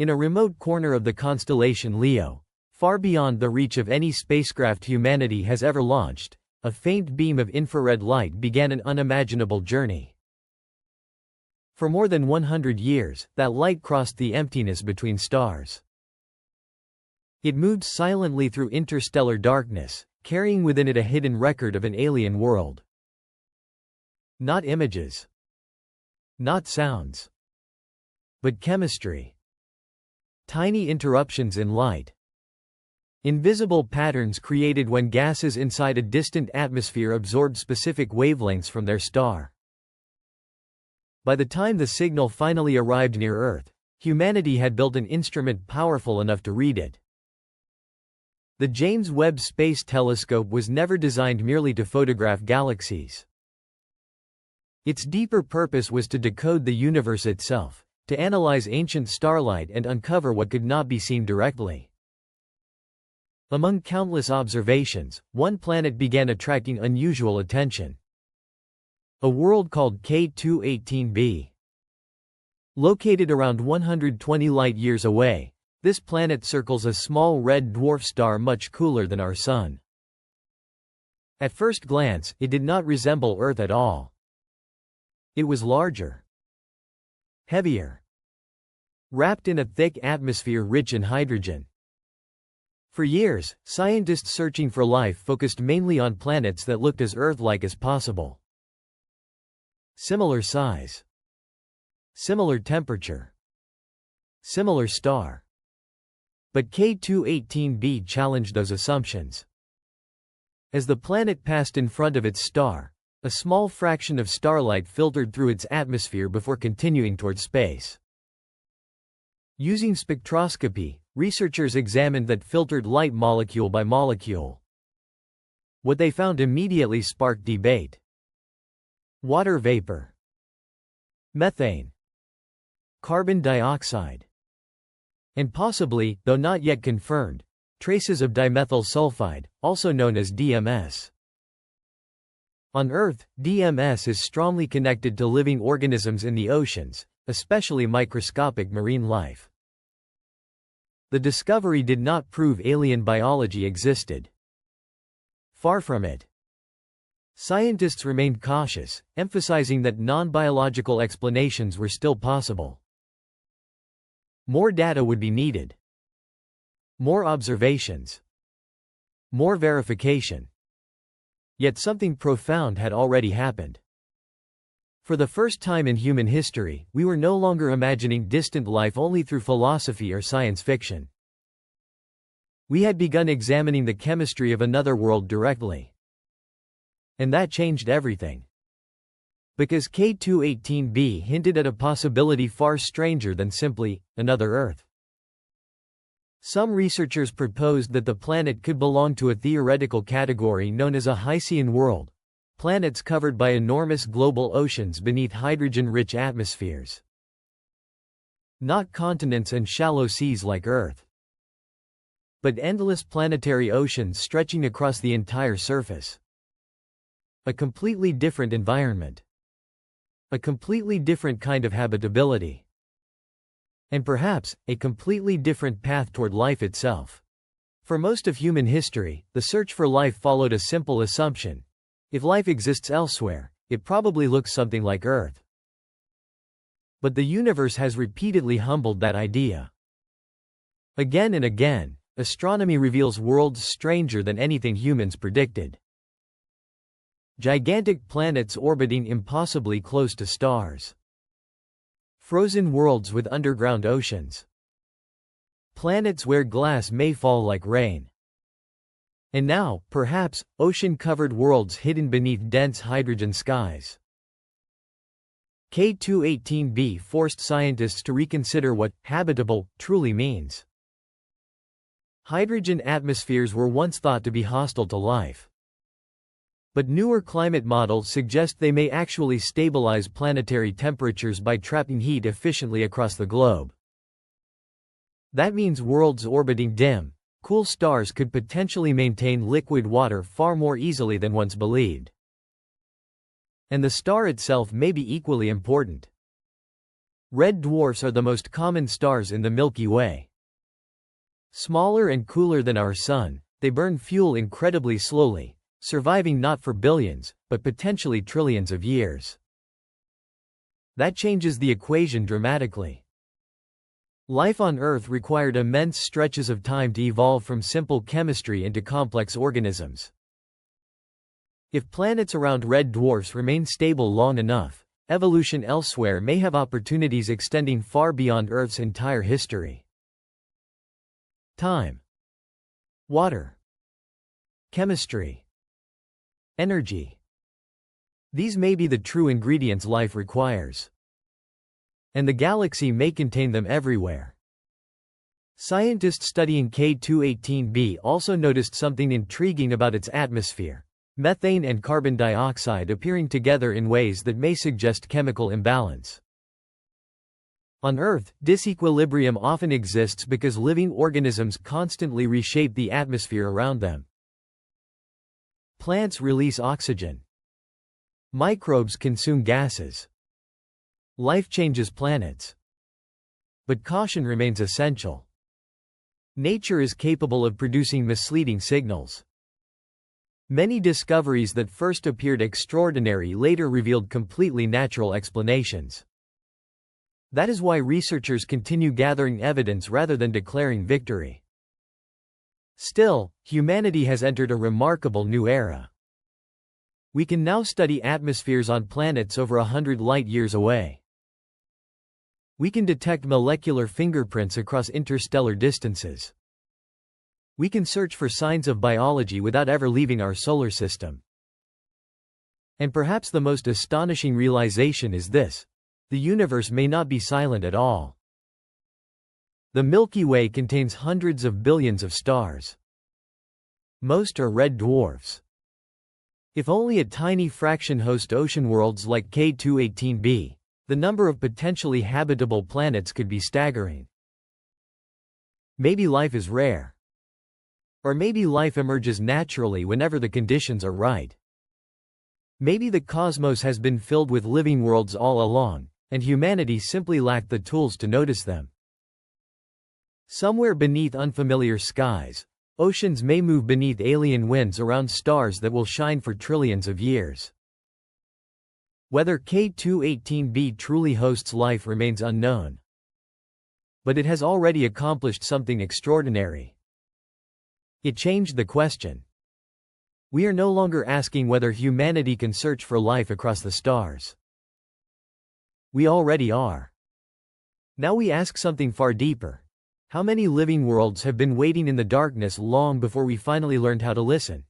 In a remote corner of the constellation Leo, far beyond the reach of any spacecraft humanity has ever launched, a faint beam of infrared light began an unimaginable journey. For more than 100 years, that light crossed the emptiness between stars. It moved silently through interstellar darkness, carrying within it a hidden record of an alien world. Not images. Not sounds. But chemistry. Tiny interruptions in light. Invisible patterns created when gases inside a distant atmosphere absorbed specific wavelengths from their star. By the time the signal finally arrived near Earth, humanity had built an instrument powerful enough to read it. The James Webb Space Telescope was never designed merely to photograph galaxies. Its deeper purpose was to decode the universe itself, to analyze ancient starlight and uncover what could not be seen directly. Among countless observations, one planet began attracting unusual attention. A world called K218b. Located around 120 light-years away, this planet circles a small red dwarf star much cooler than our Sun. At first glance, it did not resemble Earth at all. It was larger, heavier, wrapped in a thick atmosphere rich in hydrogen. For years, scientists searching for life focused mainly on planets that looked as Earth-like as possible. Similar size, similar temperature, similar star. But K218b challenged those assumptions. As the planet passed in front of its star, a small fraction of starlight filtered through its atmosphere before continuing toward space. Using spectroscopy, researchers examined that filtered light molecule by molecule. What they found immediately sparked debate. Water vapor, methane, carbon dioxide, and possibly, though not yet confirmed, traces of dimethyl sulfide, also known as DMS. On Earth, DMS is strongly connected to living organisms in the oceans, especially microscopic marine life. The discovery did not prove alien biology existed. Far from it. Scientists remained cautious, emphasizing that non-biological explanations were still possible. More data would be needed. More observations. More verification. Yet something profound had already happened. For the first time in human history, we were no longer imagining distant life only through philosophy or science fiction. We had begun examining the chemistry of another world directly. And that changed everything. Because K218b hinted at a possibility far stranger than simply another Earth. Some researchers proposed that the planet could belong to a theoretical category known as a Hycean world, planets covered by enormous global oceans beneath hydrogen-rich atmospheres. Not continents and shallow seas like Earth, but endless planetary oceans stretching across the entire surface. A completely different environment. A completely different kind of habitability. And perhaps, a completely different path toward life itself. For most of human history, the search for life followed a simple assumption. If life exists elsewhere, it probably looks something like Earth. But the universe has repeatedly humbled that idea. Again and again, astronomy reveals worlds stranger than anything humans predicted. Gigantic planets orbiting impossibly close to stars. Frozen worlds with underground oceans. Planets where glass may fall like rain. And now, perhaps, ocean-covered worlds hidden beneath dense hydrogen skies. K218b forced scientists to reconsider what habitable truly means. Hydrogen atmospheres were once thought to be hostile to life. But newer climate models suggest they may actually stabilize planetary temperatures by trapping heat efficiently across the globe. That means worlds orbiting dim, cool stars could potentially maintain liquid water far more easily than once believed. And the star itself may be equally important. Red dwarfs are the most common stars in the Milky Way. Smaller and cooler than our Sun, they burn fuel incredibly slowly, surviving not for billions, but potentially trillions of years. That changes the equation dramatically. Life on Earth required immense stretches of time to evolve from simple chemistry into complex organisms. If planets around red dwarfs remain stable long enough, evolution elsewhere may have opportunities extending far beyond Earth's entire history. Time, water, chemistry, energy. These may be the true ingredients life requires. And the galaxy may contain them everywhere. Scientists studying K218b also noticed something intriguing about its atmosphere: methane and carbon dioxide appearing together in ways that may suggest chemical imbalance. On Earth, disequilibrium often exists because living organisms constantly reshape the atmosphere around them. Plants release oxygen. Microbes consume gases. Life changes planets. But caution remains essential. Nature is capable of producing misleading signals. Many discoveries that first appeared extraordinary later revealed completely natural explanations. That is why researchers continue gathering evidence rather than declaring victory. Still, humanity has entered a remarkable new era. We can now study atmospheres on planets over 100 light-years away. We can detect molecular fingerprints across interstellar distances. We can search for signs of biology without ever leaving our solar system. And perhaps the most astonishing realization is this: the universe may not be silent at all. The Milky Way contains hundreds of billions of stars. Most are red dwarfs. If only a tiny fraction host ocean worlds like K218b, the number of potentially habitable planets could be staggering. Maybe life is rare. Or maybe life emerges naturally whenever the conditions are right. Maybe the cosmos has been filled with living worlds all along, and humanity simply lacked the tools to notice them. Somewhere beneath unfamiliar skies, oceans may move beneath alien winds around stars that will shine for trillions of years. Whether K218b truly hosts life remains unknown. But it has already accomplished something extraordinary. It changed the question. We are no longer asking whether humanity can search for life across the stars. We already are. Now we ask something far deeper. How many living worlds have been waiting in the darkness long before we finally learned how to listen?